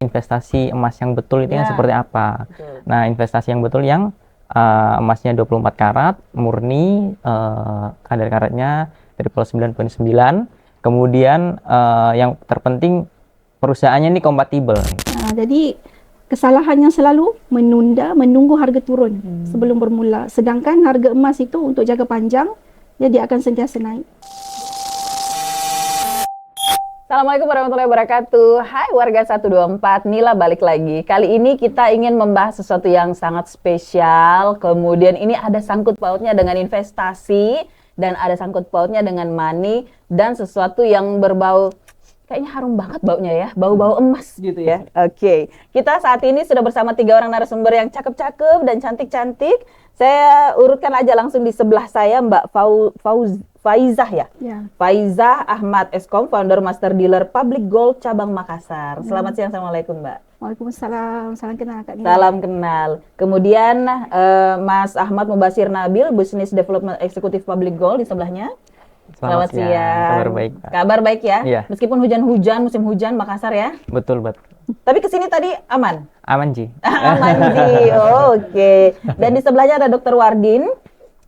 investasi emas yang betul itu yang Ya, seperti apa. betul. Nah, investasi yang betul yang emasnya 24 karat, murni, kadar karatnya dari 9,9. Kemudian yang terpenting perusahaannya ini kompatibel. Jadi kesalahannya selalu menunggu harga turun sebelum bermula. Sedangkan harga emas itu untuk jangka panjang, dia akan sentiasa naik. Assalamualaikum warahmatullahi wabarakatuh. Hai warga 124, Nila balik lagi. Kali ini kita ingin membahas sesuatu yang sangat spesial. Kemudian ini ada sangkut pautnya dengan investasi dan ada sangkut pautnya dengan money dan sesuatu yang berbau kayaknya harum banget baunya ya, bau-bau emas gitu ya. Oke, kita saat ini sudah bersama 3 orang narasumber yang cakep-cakep dan cantik-cantik. Saya urutkan aja langsung di sebelah saya Mbak Faizah ya? Ya. Faizah Ahmad Eskom, founder Master Dealer Public Gold Cabang Makassar. Selamat siang, Assalamualaikum Mbak. Waalaikumsalam, salam kenal Kak Nila. Salam kenal. Kemudian Mas Ahmad Mubasir Nabil, Business Development Executive Public Gold di sebelahnya. Selamat siang. Kabar baik, Pak. Kabar baik ya? Iya. Meskipun hujan-hujan, musim hujan Makassar ya? Betul. Tapi kesini tadi aman? Aman, Ji. Aman Ji, oke. Dan di sebelahnya ada Dr. Wardin,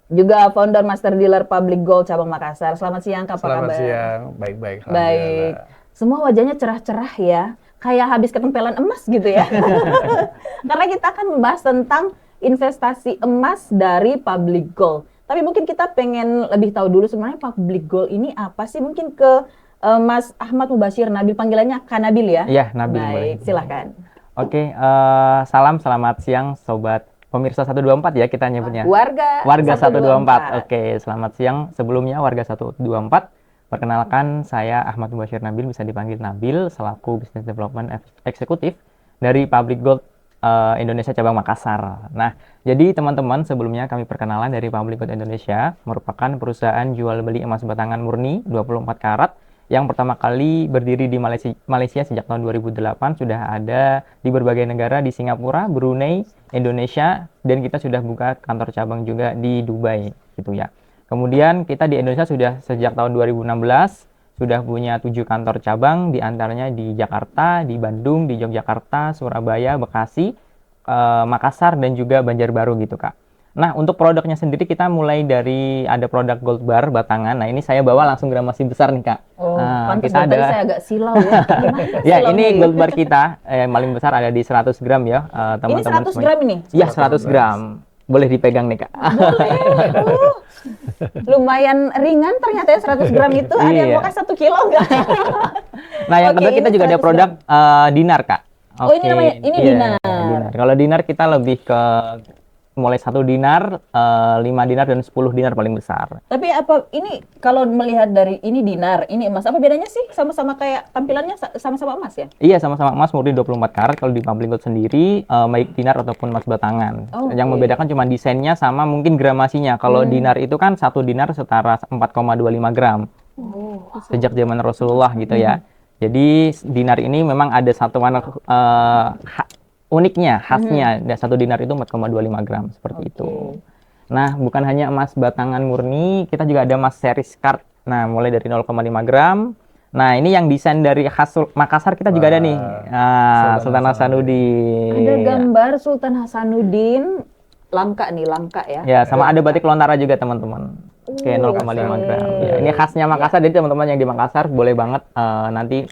juga founder Master Dealer Public Gold Cabang Makassar. Selamat siang, apa kabar? Selamat siang, baik-baik. Baik. Semua wajahnya cerah-cerah ya, kayak habis ketempelan emas gitu ya. Karena kita akan membahas tentang investasi emas dari Public Gold. Tapi mungkin kita pengen lebih tahu dulu sebenarnya Public Gold ini apa sih? Mungkin ke Mas Ahmad Mubasir Nabil, panggilannya Kak Nabil ya? Iya, Nabil. Baik, silahkan. Oke, selamat siang Sobat Pemirsa 124 ya kita nyebutnya. Warga 124. Oke, selamat siang. Sebelumnya warga 124. Perkenalkan, saya Ahmad Mubasir Nabil, bisa dipanggil Nabil, selaku Business Development Eksekutif dari Public Gold Indonesia Cabang Makassar. Nah, jadi teman-teman, sebelumnya kami perkenalan dari Public Gold Indonesia, merupakan perusahaan jual beli emas batangan murni 24 karat yang pertama kali berdiri di Malaysia sejak tahun 2008, sudah ada di berbagai negara di Singapura, Brunei, Indonesia, dan kita sudah buka kantor cabang juga di Dubai gitu ya. Kemudian kita di Indonesia sudah sejak tahun 2016 sudah punya 7 kantor cabang, di antaranya di Jakarta, di Bandung, di Yogyakarta, Surabaya, Bekasi, Makassar, dan juga Banjarbaru gitu Kak. Nah, untuk produknya sendiri kita mulai dari ada produk gold bar batangan. Nah, ini saya bawa langsung gramasi besar nih Kak. Oh, Nah, pantas kita dari ada saya agak silau ya. ya, ini gold bar kita paling besar ada di 100 gram ya, Ini teman-teman. 100 gram ini? Iya, 100 gram. Boleh dipegang nih Kak. Boleh. Lumayan ringan ternyata ya 100 gram itu. Ada yang Iya. mau kasih 1 kilo enggak? Nah, yang Oke, kedua kita ini juga ada 100 produk dinar Kak. Oh, ini namanya, ini iya, dinar. Kalau dinar kita lebih ke mulai 1 dinar, 5 dinar, dan 10 dinar paling besar. Tapi apa ini kalau melihat dari ini dinar, ini emas, apa bedanya sih? Sama-sama kayak tampilannya sama-sama emas ya? Iya, sama-sama emas murni 24 karat. Kalau di Public Gold sendiri, baik dinar ataupun emas batangan. Oh, Yang oke. membedakan cuma desainnya sama mungkin gramasinya. Kalau dinar itu kan 1 dinar setara 4,25 gram. Oh. Sejak zaman Rasulullah gitu ya. Jadi dinar ini memang ada satu warna uniknya, khasnya. Dan 1 dinar itu 4,25 gram, seperti itu. Nah, bukan hanya emas batangan murni, kita juga ada emas series card. Nah, mulai dari 0,5 gram. Nah, ini yang desain dari khas Makassar kita juga ada nih. Nah, Sultan Hasanuddin. Ada gambar Sultan Hasanuddin, langka ya. Ya, sama ada batik lontara juga teman-teman. Oke, 0,5 gram. Ya, ini khasnya Makassar, jadi teman-teman yang di Makassar boleh banget nanti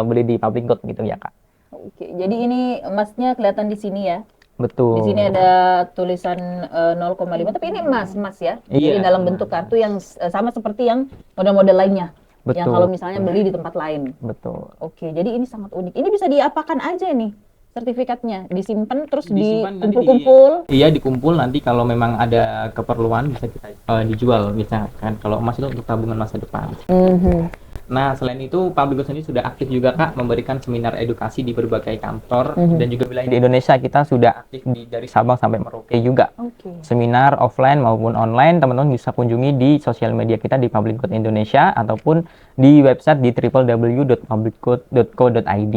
beli di Public Gold gitu ya Kak. Oke, jadi ini emasnya kelihatan di sini ya. Betul. Di sini ada tulisan 0,5, tapi ini emas ya. Jadi Iya. dalam bentuk kartu yang sama seperti yang model-model lainnya. Yang Betul. kalau misalnya beli di tempat lain. Betul. Oke, jadi ini sangat unik. Ini bisa diapakan aja nih sertifikatnya? Disimpan terus Disimpan, nanti dikumpul-kumpul. Iya, dikumpul, nanti kalau memang ada keperluan bisa kita dijual misalkan. Kalau emas itu untuk tabungan masa depan. Nah, selain itu Public Gold sendiri sudah aktif juga Kak memberikan seminar edukasi di berbagai kantor dan juga wilayah di Indonesia. Kita sudah aktif dari Sabang sampai Merauke juga. Oke. Seminar offline maupun online, teman-teman bisa kunjungi di sosial media kita di Public Gold Indonesia ataupun di website di www.publicgold.co.id.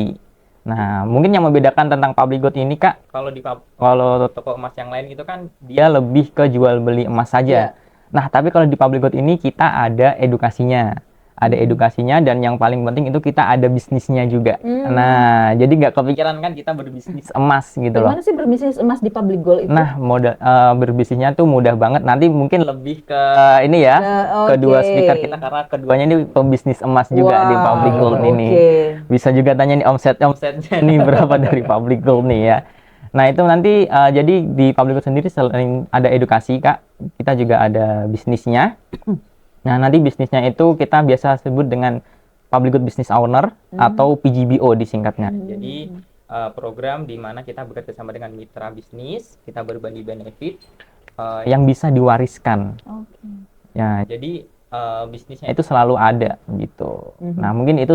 Nah, mungkin yang membedakan tentang Public Gold ini Kak, kalau toko emas yang lain itu kan dia lebih ke jual beli emas saja. Iya. Nah, tapi kalau di Public Gold ini kita ada edukasinya. ada edukasinya, dan yang paling penting itu kita ada bisnisnya juga. Nah, jadi nggak kepikiran kan kita berbisnis emas gitu loh. Gimana sih berbisnis emas di public goal itu? Nah, berbisnisnya tuh mudah banget. Nanti mungkin lebih ke ini ya, kedua oke. speaker kita, karena keduanya ini pembisnis emas juga di Wow, public gold ini. oke. Bisa juga tanya nih omsetnya nih berapa dari public gold nih ya. Nah, itu nanti jadi di public gold sendiri selain ada edukasi, Kak, kita juga ada bisnisnya. Nah, nanti bisnisnya itu kita biasa sebut dengan Public Good Business Owner atau PGBO disingkatnya. Jadi program di mana kita bekerja sama dengan mitra bisnis, kita berbagi benefit yang bisa diwariskan. Oke. Ya, jadi bisnisnya itu selalu ada gitu. Nah, mungkin itu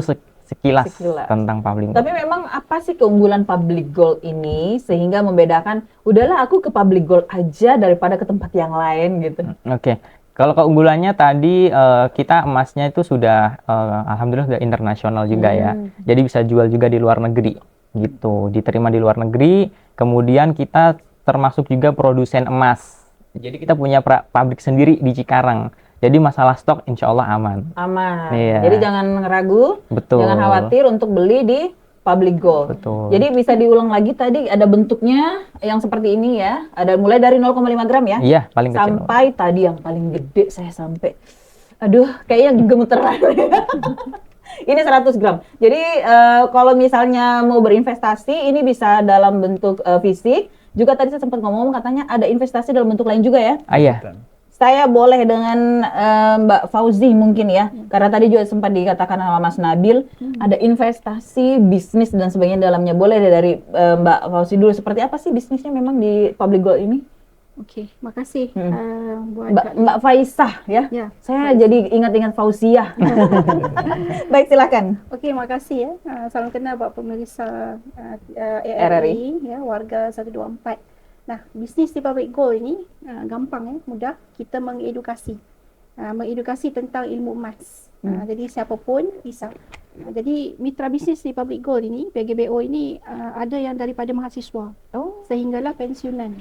sekilas tentang public gold. Tapi memang apa sih keunggulan public gold ini sehingga membedakan, udahlah aku ke public gold aja daripada ke tempat yang lain gitu? Oke. Kalau keunggulannya tadi kita emasnya itu sudah alhamdulillah sudah internasional juga ya. Jadi bisa jual juga di luar negeri gitu. Diterima di luar negeri. Kemudian kita termasuk juga produsen emas. Jadi kita punya pabrik sendiri di Cikarang. Jadi masalah stok insya Allah aman. Aman. Iya. Jadi jangan ragu, Betul. jangan khawatir untuk beli di public gold. Betul. Jadi bisa diulang lagi tadi ada bentuknya yang seperti ini ya. Ada mulai dari 0,5 gram ya. Iya, paling kecil. Sampai tadi yang paling gede saya sampai, aduh kayaknya gemeteran. Ini 100 gram. Jadi kalau misalnya mau berinvestasi ini bisa dalam bentuk fisik. Juga tadi saya sempat ngomong katanya ada investasi dalam bentuk lain juga ya. Iya. Saya boleh dengan Mbak Fauzi mungkin ya, karena tadi juga sempat dikatakan sama Mas Nabil, ada investasi, bisnis dan sebagainya dalamnya. Boleh dari Mbak Fauzi dulu, seperti apa sih bisnisnya memang di public gold ini? Oke, makasih buat Mbak Faisah ya. Ya, Saya jadi ingat-ingat Fauziah. Baik, silakan. Oke, makasih ya. Salam kenal buat pemirsa RRI. ya, warga 124. Nah, bisnis di public gold ini gampang ya, mudah. Kita mengedukasi. Mengedukasi tentang ilmu emas. Jadi siapapun bisa. Jadi mitra bisnis di public gold ini, PGBO ini ada yang daripada mahasiswa. Sehinggalah pensiunan.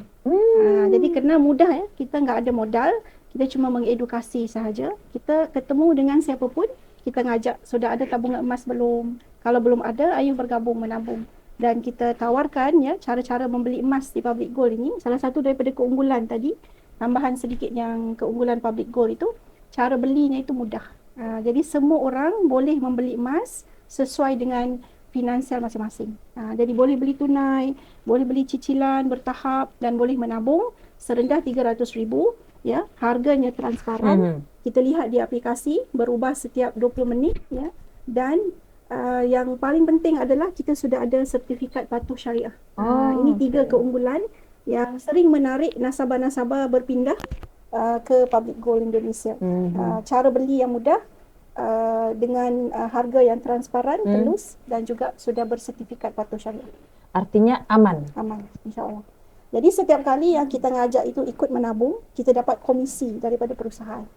Jadi kerana mudah ya, kita nggak ada modal, kita cuma mengedukasi sahaja. Kita ketemu dengan siapapun, kita ngajak, sudah ada tabungan emas belum? Kalau belum ada, ayo bergabung menabung. Dan kita tawarkan ya cara-cara membeli emas di public gold ini. Salah satu daripada keunggulan tadi, tambahan sedikit yang keunggulan public gold itu, cara belinya itu mudah. Jadi semua orang boleh membeli emas sesuai dengan finansial masing-masing. Jadi boleh beli tunai, boleh beli cicilan bertahap dan boleh menabung serendah 300,000 ya. Harganya transparan. Kita lihat di aplikasi berubah setiap 20 menit ya. Dan yang paling penting adalah kita sudah ada sertifikat patuh syariah. Ini 3 keunggulan yang sering menarik nasabah-nasabah berpindah ke public gold Indonesia. Cara beli yang mudah, dengan harga yang transparan, telus dan juga sudah bersertifikat patuh syariah. Artinya aman. Aman, insya-Allah. Jadi setiap kali yang kita ngajak itu ikut menabung, kita dapat komisi daripada perusahaan.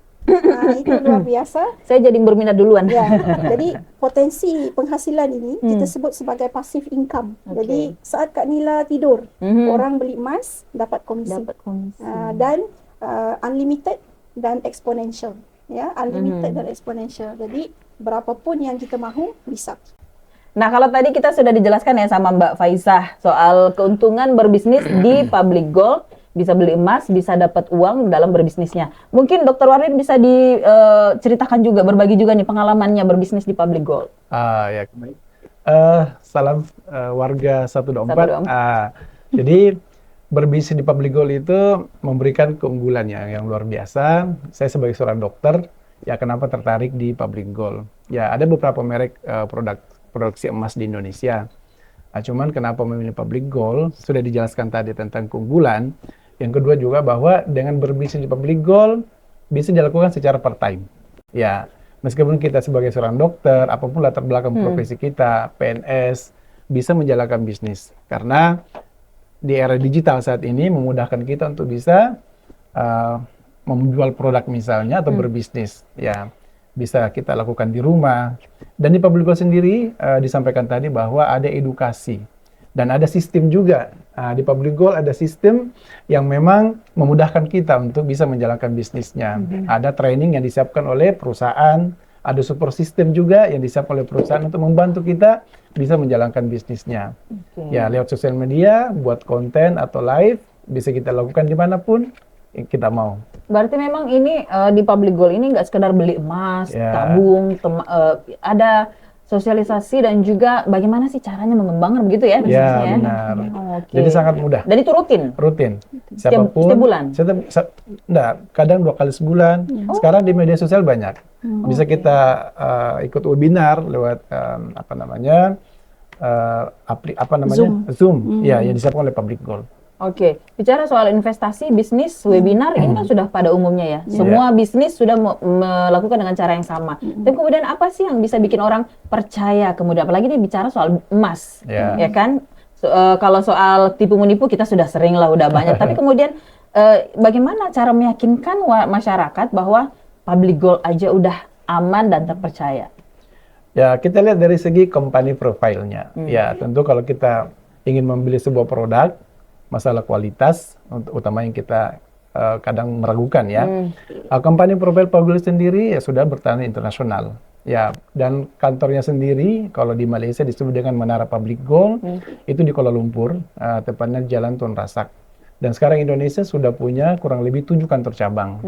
Itu luar biasa. Saya jadi berminat duluan. Ya, jadi potensi penghasilan ini kita sebut sebagai passive income. Jadi saat Kak Nila tidur, orang beli emas dapat komisi. Dan unlimited dan exponential. Ya, unlimited dan exponential. Jadi berapapun yang kita mahu bisa. Nah, kalau tadi kita sudah dijelaskan ya sama Mbak Faisah soal keuntungan berbisnis di public gold. Bisa beli emas, bisa dapat uang dalam berbisnisnya. Mungkin Dr. Warlin bisa diceritakan juga, berbagi juga nih pengalamannya berbisnis di public gold. Ya, baik. Salam warga 124. Jadi berbisnis di public gold itu memberikan keunggulan yang luar biasa. Saya sebagai seorang dokter, ya kenapa tertarik di public gold? Ya ada beberapa merek produksi emas di Indonesia. Cuman kenapa memilih public gold? Sudah dijelaskan tadi tentang keunggulan. Yang kedua juga bahwa dengan berbisnis di public gold bisa dilakukan secara part time. Ya, meskipun kita sebagai seorang dokter, apapun latar belakang profesi kita, PNS, bisa menjalankan bisnis. Karena di era digital saat ini memudahkan kita untuk bisa menjual produk misalnya atau berbisnis. Ya, bisa kita lakukan di rumah. Dan di public gold sendiri disampaikan tadi bahwa ada edukasi. Dan ada sistem juga. Di public gold ada sistem yang memang memudahkan kita untuk bisa menjalankan bisnisnya. Ada training yang disiapkan oleh perusahaan, ada support system juga yang disiapkan oleh perusahaan untuk membantu kita bisa menjalankan bisnisnya. Ya, lewat sosial media, buat konten atau live, bisa kita lakukan dimanapun yang kita mau. Berarti memang ini di Public Gold ini nggak sekedar beli emas, Ya. tabung, ada sosialisasi dan juga bagaimana sih caranya mengembangkan begitu ya Ya, bisnisnya? benar. Oke. Jadi sangat mudah. Dan itu rutin? Rutin. Setiap bulan? Enggak, kadang 2 kali sebulan. Sekarang di media sosial banyak. Bisa kita ikut webinar lewat Zoom. Ya, yang disiapkan oleh Public Gold. Oke, bicara soal investasi, bisnis, webinar ini kan sudah pada umumnya ya. Semua bisnis sudah melakukan dengan cara yang sama. Tapi kemudian apa sih yang bisa bikin orang percaya kemudian? Apalagi nih bicara soal emas, ya kan? Kalau soal tipu menipu kita sudah sering lah, udah banyak. Tapi kemudian bagaimana cara meyakinkan masyarakat bahwa Public Gold aja udah aman dan terpercaya? Ya, kita lihat dari segi company profile-nya. Ya, tentu kalau kita ingin membeli sebuah produk, masalah kualitas, utama yang kita kadang meragukan ya. Company profile Public Gold sendiri ya sudah bertahan internasional. Ya, dan kantornya sendiri kalau di Malaysia disebut dengan Menara Public Gold, itu di Kuala Lumpur, tepatnya Jalan Tun Razak. Dan sekarang Indonesia sudah punya kurang lebih 7 kantor cabang.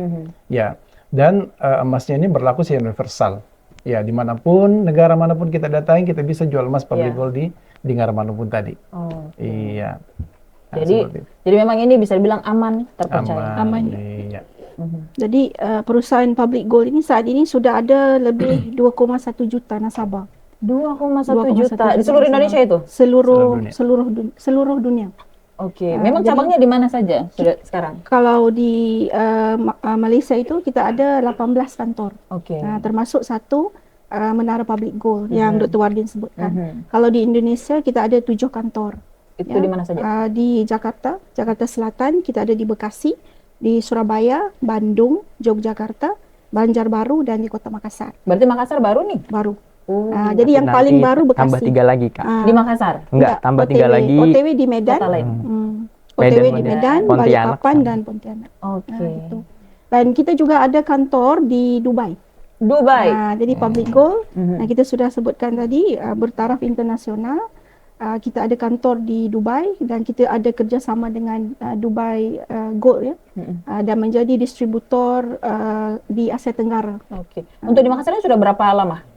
Ya, dan emasnya ini berlaku secara universal. Ya, dimanapun, negara manapun kita datangi, kita bisa jual emas Public Gold di negara manapun tadi. Iya. Nah, jadi memang ini bisa dibilang aman, terpercaya. Aman. Iya. Jadi perusahaan Public Gold ini saat ini sudah ada lebih 2,1 juta nasabah. 2,1 juta di seluruh Indonesia itu? Seluruh dunia. Oke, memang cabangnya di mana saja sudah sekarang? Kalau di Malaysia itu kita ada 18 kantor. Oke. Termasuk satu Menara Public Gold yang Dr. Wardin sebutkan. Kalau di Indonesia kita ada 7 kantor. Itu di mana saja? Di Jakarta Selatan, kita ada di Bekasi, di Surabaya, Bandung, Yogyakarta, Banjarbaru, dan di Kota Makassar. Berarti Makassar baru nih? Baru. Jadi yang paling baru Bekasi. Tambah 3 lagi, Kak. Di Makassar? Enggak, tambah 3 lagi. OTW di Medan. Kota lain? OTW di Medan, Pontianak. Balikpapan, dan Pontianak. Oke. Dan kita juga ada kantor di Dubai. Jadi Public Gold, kita sudah sebutkan tadi, bertaraf internasional. Kita ada kantor di Dubai dan kita ada kerjasama dengan Dubai Gold ya, dan menjadi distributor di Asia Tenggara. Oke. Untuk di Makassar sudah berapa lama?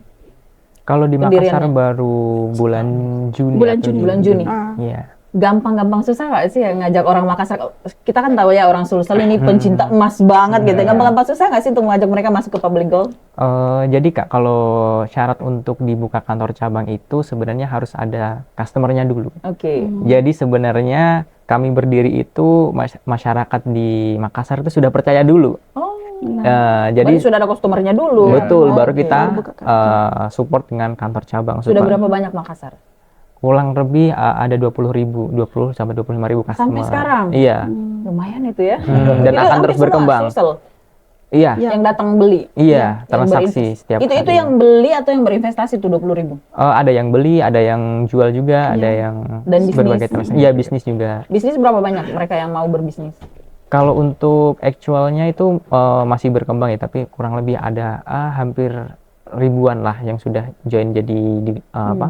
Kalau di Makassar baru bulan Juni. Bulan Juni. Iya. Gampang susah nggak sih ngajak orang Makassar? Kita kan tahu ya orang Sulsel ini pencinta emas banget gitu. Gampang susah nggak sih untuk mengajak mereka masuk ke Public Gold? Jadi Kak, kalau syarat untuk dibuka kantor cabang itu sebenarnya harus ada customernya dulu. Oke. Jadi sebenarnya kami berdiri itu masyarakat di Makassar itu sudah percaya dulu. Jadi sudah ada customernya dulu. Betul, baru kita support dengan kantor cabang. Sudah berapa banyak Makassar? Kurang lebih ada 20 sampai 25.000 customer. Sampai sekarang? Iya. Lumayan itu ya. Dan akan terus berkembang. Iya. Yang datang beli. Iya, transaksi setiap hari. Itu yang beli atau yang berinvestasi tuh 20.000? Ada yang beli, ada yang jual juga, ada yang dan berbagai transaksi. Iya, bisnis juga. Bisnis berapa banyak mereka yang mau berbisnis? Kalau untuk actualnya itu masih berkembang ya, tapi kurang lebih ada hampir ribuan lah yang sudah join jadi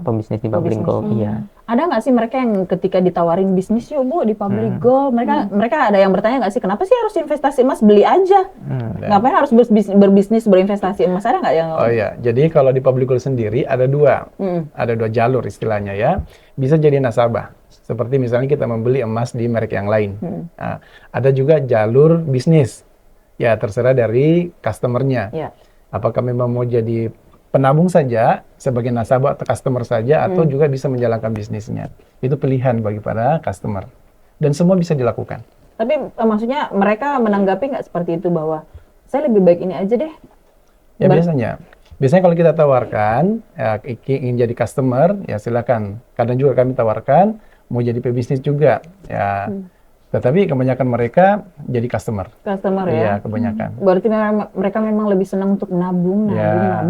pembisnis di Public Gold. Iya. Ada nggak sih mereka yang ketika ditawarin bisnis yuk Bu di Public Gold, mereka ada yang bertanya nggak sih kenapa sih harus investasi emas, beli aja, ngapain harus berbisnis berinvestasi emas, ada nggak yang? Oh iya, jadi kalau di Public Gold sendiri ada dua jalur istilahnya ya, bisa jadi nasabah. Seperti misalnya kita membeli emas di merek yang lain. Nah, ada juga jalur bisnis, ya terserah dari customernya. Apakah memang mau jadi penabung saja sebagai nasabah atau customer saja, atau juga bisa menjalankan bisnisnya. Itu pilihan bagi para customer. Dan semua bisa dilakukan. Tapi maksudnya mereka menanggapi nggak seperti itu bahwa saya lebih baik ini aja deh? Ya biasanya kalau kita tawarkan, ya, ingin jadi customer, ya silakan. Kadang juga kami tawarkan mau jadi pebisnis juga, ya. Tetapi kebanyakan mereka jadi customer. Customer ya? Iya, kebanyakan. Berarti mereka memang lebih senang untuk nabung.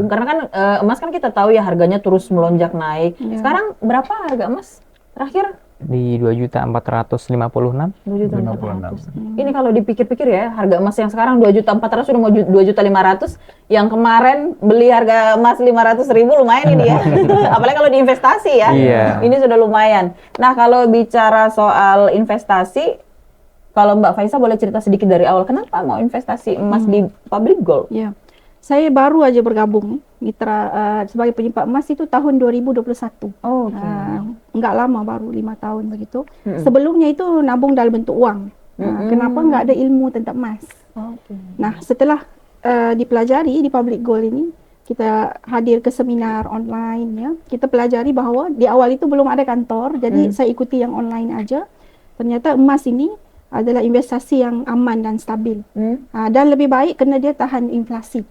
Karena kan emas kan kita tahu ya harganya terus melonjak naik. Sekarang berapa harga emas terakhir? di 2.456.000. 2.400.000. Ini kalau dipikir-pikir ya, harga emas yang sekarang 2.400.000 sudah mau 2.500.000. Yang kemarin beli harga emas 500.000 lumayan ini ya. Apalagi kalau diinvestasi ya. Iya. Ini sudah lumayan. Nah, kalau bicara soal investasi, kalau Mbak Faiza boleh cerita sedikit dari awal, kenapa mau investasi emas di Public Gold? Ya, saya baru aja bergabung mitra sebagai penyimpan emas itu tahun 2021. Oh, oke. Nggak lama, baru 5 tahun begitu. Sebelumnya itu nabung dalam bentuk uang. Kenapa nggak ada ilmu tentang emas? Oke. Nah, setelah dipelajari di Public Gold ini, kita hadir ke seminar online ya. Kita pelajari bahwa di awal itu belum ada kantor, jadi saya ikuti yang online aja. Ternyata emas ini adalah investasi yang aman dan stabil. Dan lebih baik kerana dia tahan inflasi.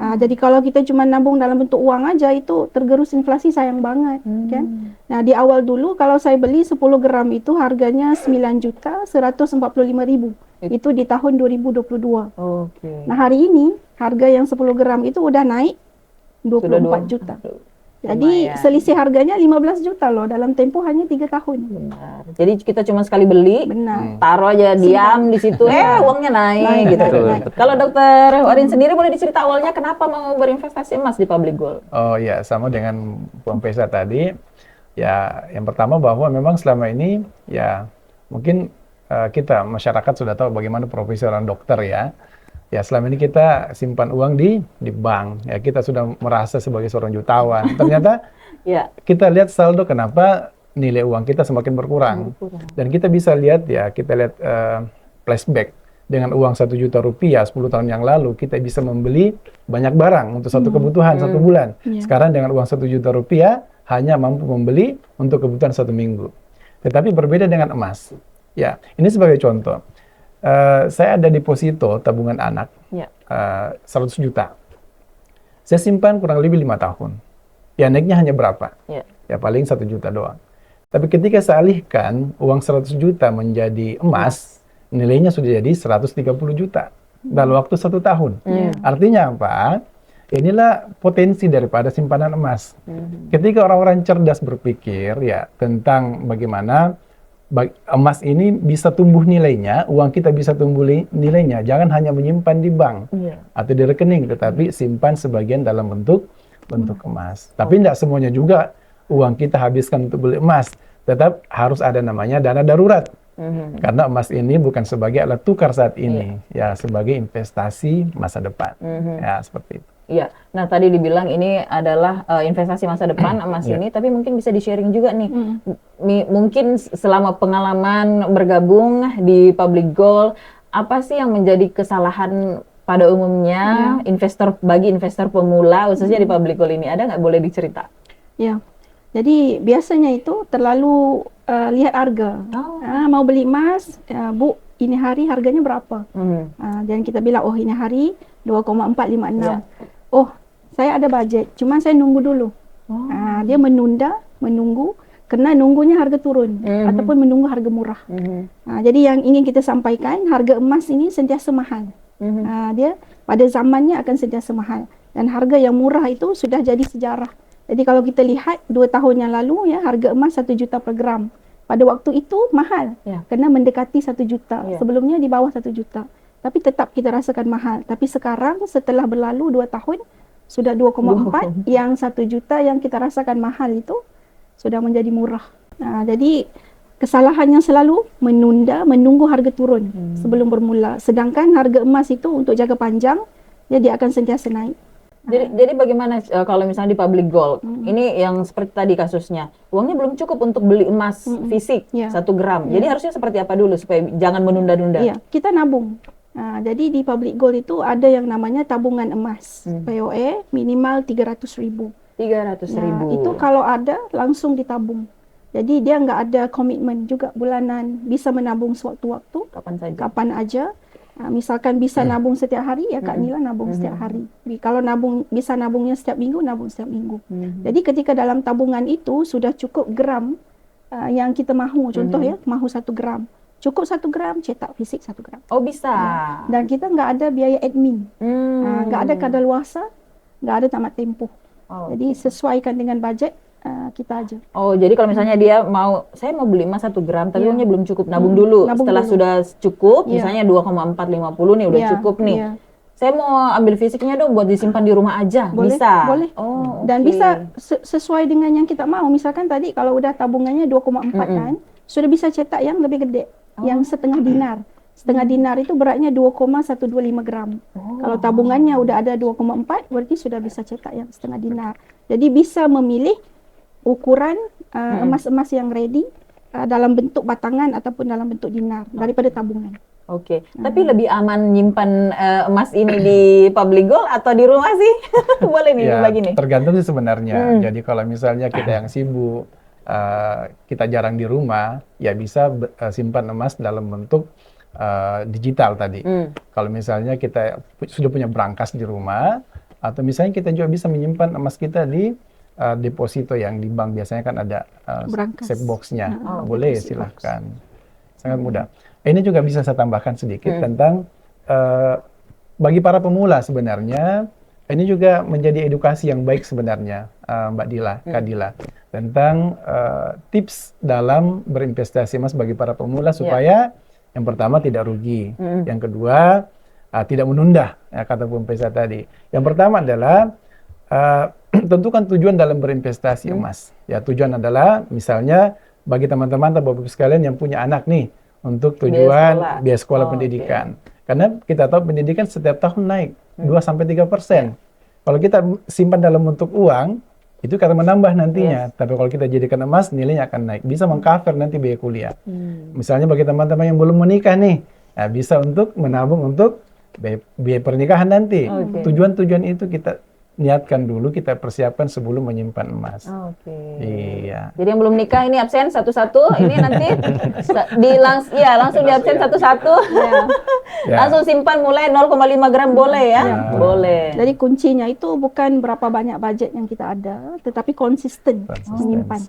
Jadi kalau kita cuma nabung dalam bentuk uang aja itu tergerus inflasi, sayang banget kan. Nah, di awal dulu kalau saya beli 10 gram itu harganya 9.145.000. Itu di tahun 2022. Oke. Nah, hari ini harga yang 10 gram itu udah naik 24 juta. Jadi Lumayan. selisih harganya 15 juta loh dalam tempo hanya 3 tahun. Benar. Jadi kita cuma sekali beli, Benar. taruh aja diam di situ, uangnya naik gitu. Betul, Nah, betul. kalau Dokter Orin sendiri boleh dicerita awalnya kenapa mau berinvestasi emas di Public Gold? Oh ya, sama dengan Bang Pesa tadi. Ya, yang pertama bahwa memang selama ini ya mungkin kita masyarakat sudah tahu bagaimana profesi seorang dokter ya. Ya, selama ini kita simpan uang di bank. Ya, kita sudah merasa sebagai seorang jutawan. Ternyata Ya. kita lihat saldo kenapa nilai uang kita semakin berkurang. Dan kita bisa lihat ya, kita lihat flashback dengan uang 1 juta rupiah 10 tahun yang lalu kita bisa membeli banyak barang untuk satu kebutuhan satu bulan. Sekarang dengan uang 1 juta rupiah hanya mampu membeli untuk kebutuhan 1 minggu. Tetapi berbeda dengan emas. Ya, ini sebagai contoh. Saya ada deposito tabungan anak 100 juta. Saya simpan kurang lebih 5 tahun. Ya, naiknya hanya berapa? Ya paling 1 juta doang. Tapi ketika saya alihkan uang 100 juta menjadi emas, nilainya sudah jadi 130 juta dalam waktu 1 tahun. Artinya apa? Inilah potensi daripada simpanan emas. Ketika orang-orang cerdas berpikir ya tentang bagaimana emas ini bisa tumbuh nilainya, uang kita bisa tumbuh nilainya, jangan hanya menyimpan di bank atau di rekening, tetapi simpan sebagian dalam bentuk emas. Tapi tidak semuanya juga uang kita habiskan untuk beli emas, tetap harus ada namanya dana darurat. Karena emas ini bukan sebagai alat tukar saat ini, ya sebagai investasi masa depan. Ya seperti itu. Iya. Nah, tadi dibilang ini adalah investasi masa depan emas ini, tapi mungkin bisa di-sharing juga nih. Mungkin selama pengalaman bergabung di Public Gold, apa sih yang menjadi kesalahan pada umumnya bagi investor pemula khususnya di Public Gold ini? Ada nggak, boleh dicerita? Ya. Jadi biasanya itu terlalu lihat harga. Mau beli emas, Bu, ini hari harganya berapa? Dan kita bilang, oh ini hari 2,456. Oh, saya ada budget, cuma saya nunggu dulu. Dia menunggu, karena nunggunya harga turun ataupun menunggu harga murah. Jadi yang ingin kita sampaikan, harga emas ini sentiasa mahal. Dia pada zamannya akan sentiasa mahal. Dan harga yang murah itu sudah jadi sejarah. Jadi kalau kita lihat 2 tahun yang lalu ya, harga emas 1 juta per gram. Pada waktu itu mahal, karena mendekati 1 juta. Sebelumnya di bawah 1 juta. Tapi tetap kita rasakan mahal. Tapi sekarang setelah berlalu 2 tahun, sudah 2,4, yang 1 juta yang kita rasakan mahal itu sudah menjadi murah. Jadi kesalahannya selalu menunggu harga turun sebelum bermula. Sedangkan harga emas itu untuk jangka panjang, dia akan sentiasa naik. Jadi bagaimana kalau misalnya di Public Gold, ini yang seperti tadi kasusnya, uangnya belum cukup untuk beli emas fisik 1 gram. Jadi harusnya seperti apa dulu supaya jangan menunda-nunda? Iya, kita nabung. Jadi di Public Gold itu ada yang namanya tabungan emas, POE minimal 300.000. 300.000. Itu kalau ada langsung ditabung. Jadi dia nggak ada komitmen juga bulanan, bisa menabung sewaktu-waktu, kapan aja. Misalkan bisa nabung setiap hari, ya Kak Nila nabung setiap hari. Kalau bisa nabungnya setiap minggu, nabung setiap minggu. Jadi ketika dalam tabungan itu sudah cukup gram yang kita mahu, contoh ya, mahu 1 gram. Cukup 1 gram, cetak fisik 1 gram. Oh bisa. Dan kita nggak ada biaya admin, nggak ada kadaluarsa, nggak ada tamat tempoh. Jadi sesuaikan dengan budget, kita aja. Oh, jadi kalau misalnya dia saya mau beli emas 1 gram, tapi Iya. uangnya belum cukup, nabung dulu. Nabung Setelah dulu. sudah cukup, Iya. misalnya 2,450 nih udah Iya, cukup nih. iya. Saya mau ambil fisiknya dong buat disimpan di rumah aja, Boleh, bisa? boleh. Oh, Dan oke. bisa sesuai dengan yang kita mau. Misalkan tadi kalau udah tabungannya 2,4 kan, sudah bisa cetak yang lebih gede, yang setengah dinar. Setengah dinar itu beratnya 2,125 gram. Kalau tabungannya udah ada 2,4, berarti sudah bisa cetak yang setengah dinar. Jadi bisa memilih ukuran emas-emas yang ready dalam bentuk batangan ataupun dalam bentuk dinar daripada tabungan. Oke, tapi lebih aman nyimpan emas ini di public gold atau di rumah sih? Boleh nih Ya, dibagi nih. tergantung sih sebenarnya. Jadi kalau misalnya kita yang sibuk, kita jarang di rumah, ya bisa simpan emas dalam bentuk digital tadi. Kalau misalnya kita sudah punya brankas di rumah, atau misalnya kita juga bisa menyimpan emas kita di deposito yang di bank biasanya kan ada Brankas. safe box-nya. Oh, Boleh, deposit box. silahkan. Sangat mudah. Ini juga bisa saya tambahkan sedikit tentang bagi para pemula sebenarnya, ini juga menjadi edukasi yang baik sebenarnya, Mbak Dila, Kak Dila, tentang tips dalam berinvestasi emas bagi para pemula supaya yang pertama tidak rugi, yang kedua tidak menunda, ya, kata Bung Pesa tadi. Yang pertama adalah tentukan tujuan dalam berinvestasi emas. Ya, tujuan adalah misalnya bagi teman-teman atau Bapak-Ibu sekalian yang punya anak nih untuk tujuan biaya sekolah pendidikan. Karena kita tahu pendidikan setiap tahun naik 2-3%. Kalau kita simpan dalam bentuk uang, itu akan menambah nantinya. Tapi kalau kita jadikan emas, nilainya akan naik. Bisa meng-cover nanti biaya kuliah. Misalnya bagi teman-teman yang belum menikah nih, nah bisa untuk menabung untuk biaya pernikahan nanti. Tujuan-tujuan itu kita niatkan dulu, kita persiapkan sebelum menyimpan emas. Oke. Iya. Jadi yang belum nikah ini absen satu-satu, ini nanti langsung di absen satu-satu. Ya. Langsung simpan mulai 0,5 gram boleh ya? Ya. Boleh. Jadi kuncinya itu bukan berapa banyak budget yang kita ada, tetapi konsisten menyimpan.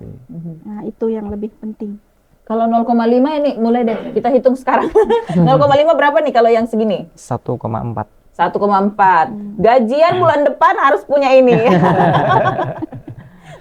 Nah, itu yang lebih penting. Kalau 0,5 ini mulai deh kita hitung sekarang. 0,5 berapa nih kalau yang segini? 1,4. 1,4. Gajian bulan depan harus punya ini.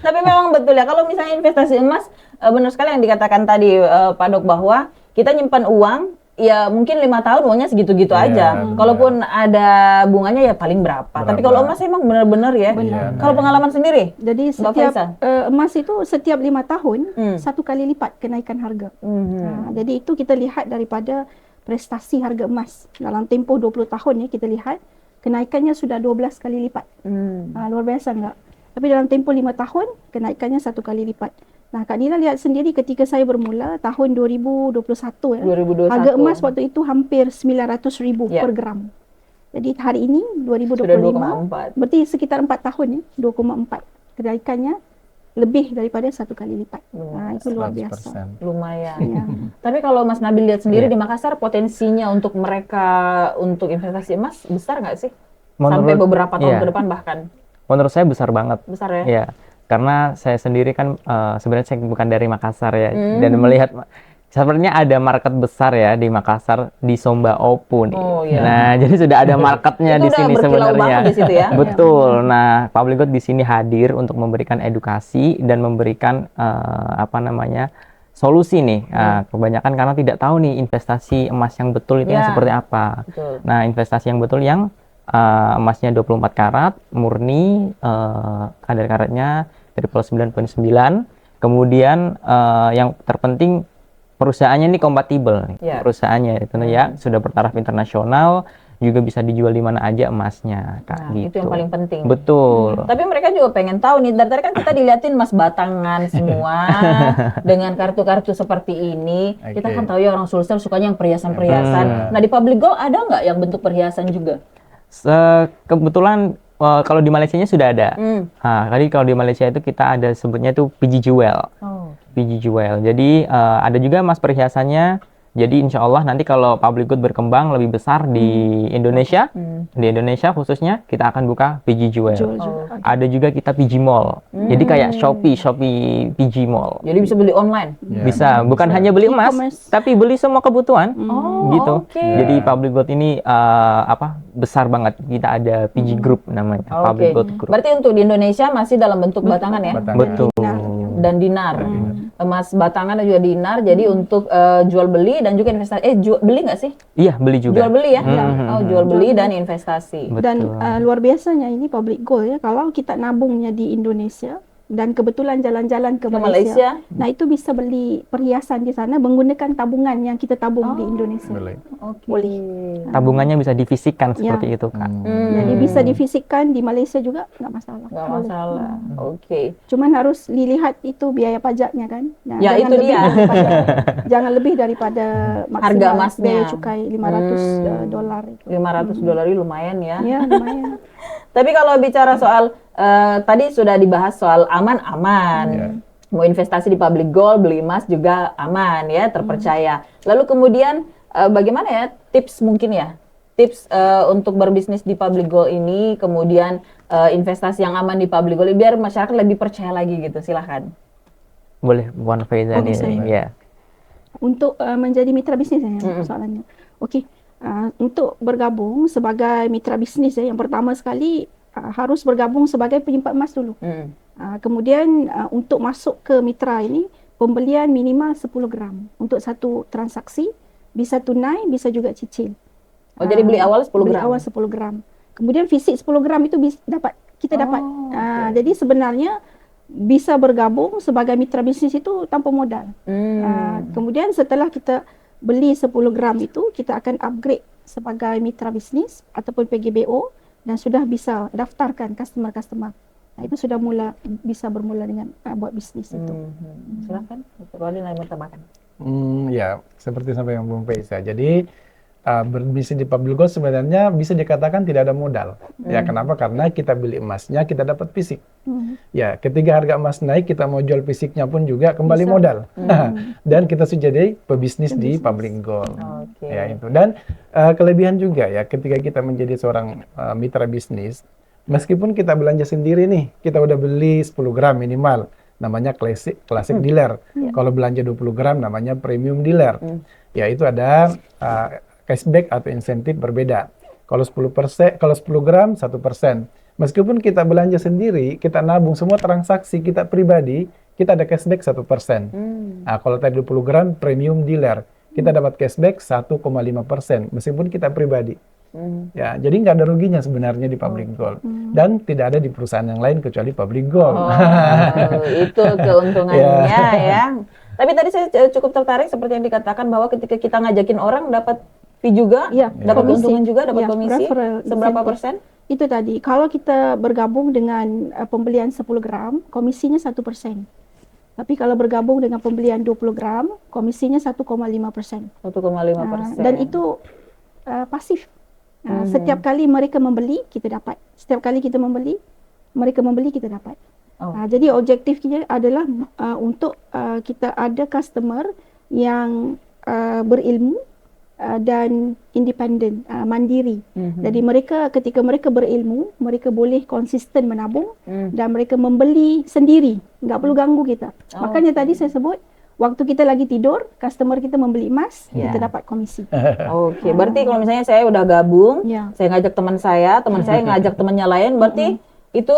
Tapi memang betul ya, kalau misalnya investasi emas, benar sekali yang dikatakan tadi Pak Dok, bahwa kita nyimpan uang, ya mungkin 5 tahun uangnya segitu-gitu aja. Kalaupun ada bunganya ya paling berapa. Tapi kalau emas emang benar-benar ya. Kalau pengalaman sendiri? Jadi setiap emas itu setiap 5 tahun 1 kali lipat kenaikan harga. Nah, jadi itu kita lihat daripada prestasi harga emas dalam tempoh 20 tahun ya, kita lihat kenaikannya sudah 12 kali lipat. Luar biasa enggak? Tapi dalam tempoh 5 tahun kenaikannya 1 kali lipat. Nah, Kak Nila lihat sendiri ketika saya bermula tahun 2021 ya. 2021. Harga emas waktu itu hampir 900.000 per gram. Jadi hari ini 2025 sudah 2,4. berarti sekitar 4 tahun ya, 2,4. Kenaikannya lebih daripada 1 kali lipat. Nah, itu luar biasa. Lumayan. Ya. Tapi kalau Mas Nabil lihat sendiri di Makassar, potensinya untuk mereka untuk investasi emas besar nggak sih? Sampai beberapa tahun ke depan bahkan. Menurut saya besar banget. Besar ya? Iya. Karena saya sendiri kan sebenarnya saya bukan dari Makassar ya, dan melihat sebenarnya ada market besar ya di Makassar, di Somba Opu nih. Nah, jadi sudah ada marketnya di sini sebenarnya. Di situ ya? Betul. Nah, Public Gold di sini hadir untuk memberikan edukasi dan memberikan solusi nih. Kebanyakan karena tidak tahu nih investasi emas yang betul itu yang seperti apa. Betul. Nah, investasi yang betul yang emasnya 24 karat, murni, kadar karatnya 9,9. Kemudian yang terpenting perusahaannya ini kompatibel nih. Perusahaannya itu ya sudah bertaraf internasional, juga bisa dijual di mana aja emasnya, Kak. Nah, itu yang paling penting. Betul. Tapi mereka juga pengen tahu nih, dari tadi kan kita diliatin emas batangan semua dengan kartu-kartu seperti ini. Kita kan tahu ya orang Sulsel sukanya yang perhiasan-perhiasan. Nah, di Public Gold ada nggak yang bentuk perhiasan juga? Kebetulan kalau di Malaysianya sudah ada. Tadi kalau di Malaysia itu kita ada sebutnya itu PG Jewel. PG Jewel. Jadi ada juga emas perhiasannya Jadi insya Allah nanti kalau public good berkembang lebih besar di Indonesia, khususnya kita akan buka PG Jewel. Jual. Ada juga kita PG Mall. Jadi kayak Shopee PG Mall. Jadi bisa beli online. Ya, Bisa, bukan bisa. hanya beli emas, E-commerce. tapi beli semua kebutuhan. Oh, Gitu. oke. Jadi public good ini besar banget. Kita ada PG Group namanya, public good group. Berarti untuk di Indonesia masih dalam bentuk batangan ya? Batangan. Betul. Dan dinar. Emas batangan dan juga dinar. Jadi untuk jual beli dan juga investasi. Beli nggak sih? Iya, beli juga. Jual beli ya? Mhm. Oh, jual beli dan investasi. Dan Betul. luar biasanya ini public gold ya, kalau kita nabungnya di Indonesia dan kebetulan jalan-jalan ke Malaysia, nah itu bisa beli perhiasan di sana menggunakan tabungan yang kita tabung di Indonesia. Boleh. Oke. Boleh. Tabungannya bisa difisikkan seperti Ya. itu, Kak. Jadi bisa difisikkan di Malaysia juga nggak masalah. Nggak Boleh. masalah. Oke. Cuman harus dilihat itu biaya pajaknya kan. Nah, Ya, itu dia. Jangan lebih daripada Harga maksimal emasnya. biaya cukai $500 itu. $500 lumayan ya. Ya, lumayan. Tapi kalau bicara soal tadi sudah dibahas soal aman-aman. Ya. Mau investasi di public gold, beli emas juga aman ya, terpercaya. Lalu kemudian bagaimana ya tips mungkin ya? Tips untuk berbisnis di public gold ini, kemudian investasi yang aman di public gold biar masyarakat lebih percaya lagi gitu. Silahkan. Boleh, Puan Faiza nih. Bisa. Ya. Untuk menjadi mitra bisnis ya soalannya. Okey, untuk bergabung sebagai mitra bisnis ya, yang pertama sekali harus bergabung sebagai penyimpan emas dulu. Kemudian untuk masuk ke mitra ini pembelian minimal 10 gram untuk satu transaksi, bisa tunai, bisa juga cicil. Oh, jadi beli awal 10 Beli gram. awal 10 gram. Kemudian fisik 10 gram itu kita dapat. Jadi sebenarnya bisa bergabung sebagai mitra bisnis itu tanpa modal. Kemudian setelah kita beli 10 gram itu, kita akan upgrade sebagai mitra bisnis ataupun PGBO dan sudah bisa daftarkan customer-customer. Nah, itu sudah bisa bermula dengan buat bisnis itu. Silahkan, Dr. Wali mau tambahkan. Ya, seperti sampai yang Bung Faiza. Jadi berbisnis di public gold sebenarnya bisa dikatakan tidak ada modal. Ya, kenapa? Karena kita beli emasnya, kita dapat fisik. Ya, ketika harga emas naik, kita mau jual fisiknya pun juga kembali Bisa. modal. Dan kita sudah jadi pebisnis di public gold. Oke. Ya, itu. Dan kelebihan juga ya, ketika kita menjadi seorang mitra bisnis, meskipun kita belanja sendiri nih, kita udah beli 10 gram minimal, namanya classic dealer. Kalau belanja 20 gram namanya premium dealer. Ya, itu ada cashback atau insentif berbeda. Kalau 10%, kalau 10 gram 1%. Meskipun kita belanja sendiri, kita nabung semua transaksi kita pribadi, kita ada cashback 1%. Nah, kalau tadi 20 gram premium dealer, kita dapat cashback 1,5% meskipun kita pribadi. Ya, jadi nggak ada ruginya sebenarnya di public gold. Dan tidak ada di perusahaan yang lain kecuali public gold. Itu keuntungannya ya. Tapi tadi saya cukup tertarik seperti yang dikatakan bahwa ketika kita ngajakin orang dapat fee juga, Ya, dapat komisi. keuntungan juga, dapat Ya, komisi. referral Seberapa incentive. persen? Itu tadi, kalau kita bergabung dengan pembelian 10 gram, komisinya 1%. Tapi kalau bergabung dengan pembelian 20 gram, komisinya 1,5%. 1,5%. Dan itu pasif. Setiap kali mereka membeli, kita dapat. Setiap kali kita membeli, mereka membeli, kita dapat. Jadi objektifnya adalah untuk kita ada customer yang berilmu dan independen, mandiri. Jadi mereka ketika mereka berilmu, mereka boleh konsisten menabung dan mereka membeli sendiri, nggak perlu ganggu kita. Makanya tadi saya sebut waktu kita lagi tidur, customer kita membeli emas, kita dapat komisi. Oke, berarti kalau misalnya saya udah gabung, Ya. saya ngajak teman saya ngajak temannya lain, berarti itu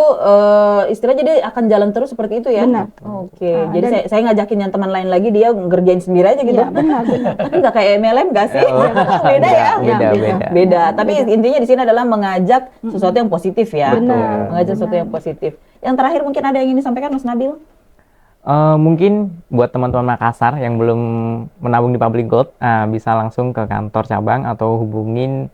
istilahnya jadi akan jalan terus seperti itu ya? Benar. Oke, jadi saya ngajakin yang teman lain lagi, dia ngerjain sendiri aja gitu? Ya, benar. Tapi nggak kayak MLM nggak sih? Beda ya? Beda. Tapi intinya di sini adalah mengajak sesuatu yang positif ya? Benar. Mengajak sesuatu yang positif. Yang terakhir mungkin ada yang ingin disampaikan Mas Nabil? Mungkin buat teman-teman Makassar yang belum menabung di public gold, bisa langsung ke kantor cabang atau hubungin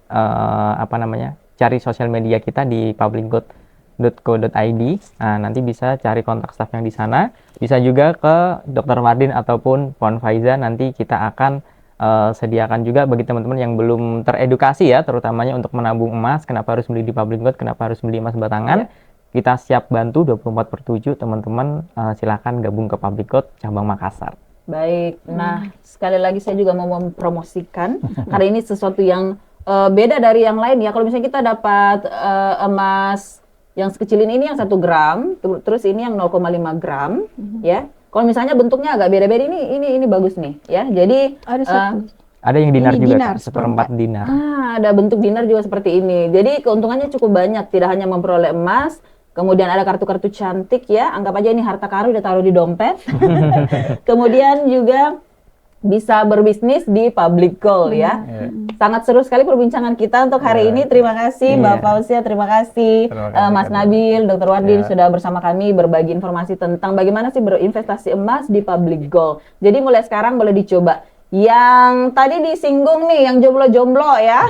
cari sosial media kita di publicgold.co.id. Nanti bisa cari kontak staf yang di sana. Bisa juga ke Dr. Mardin ataupun Puan Faiza. Nanti kita akan sediakan juga bagi teman-teman yang belum teredukasi ya, terutamanya untuk menabung emas. Kenapa harus beli di public gold? Kenapa harus beli emas batangan? Kita siap bantu 24/7 teman-teman, silakan gabung ke Public Gold cabang Makassar. Baik. Nah, sekali lagi saya juga mau mempromosikan karena ini sesuatu yang beda dari yang lain ya. Kalau misalnya kita dapat emas yang sekecil ini yang 1 gram, terus ini yang 0,5 gram, ya. Kalau misalnya bentuknya agak beda-beda, ini bagus nih, ya. Jadi Ada satu. Ada yang dinar Ini juga, dinar, Kak, seperempat dinar. ada bentuk dinar juga seperti ini. Jadi keuntungannya cukup banyak, tidak hanya memperoleh emas, kemudian ada kartu-kartu cantik ya. Anggap aja ini harta karun udah taruh di dompet. Kemudian juga bisa berbisnis di public gold ya. Sangat seru sekali perbincangan kita untuk hari ini. Terima kasih Mbak Fauzia, terima kasih, Terima kasih, Mas Kak. Nabil, Dr. Wardin Ya. sudah bersama kami berbagi informasi tentang bagaimana sih berinvestasi emas di public gold. Jadi mulai sekarang boleh dicoba. Yang tadi disinggung nih, yang jomblo-jomblo ya.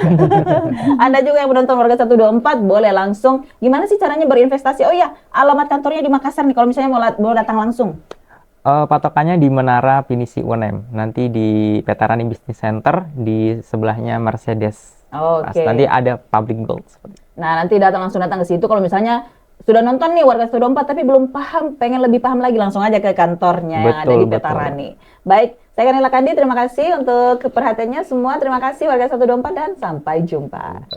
Anda juga yang menonton Warga 124 boleh langsung. Gimana sih caranya berinvestasi? Oh iya, alamat kantornya di Makassar nih kalau misalnya mau datang langsung. Patokannya di Menara Pinisi UNM, nanti di Veterani Business Center di sebelahnya Mercedes. Pas Oke. nanti ada public gold. Nah, nanti datang ke situ. Kalau misalnya sudah nonton nih Warga 124 tapi belum paham, pengen lebih paham lagi, langsung aja ke kantornya yang ada Betul, di betul. Veterani. Baik, saya Kanila Kandi, terima kasih untuk perhatiannya semua. Terima kasih Warga 124 dan sampai jumpa.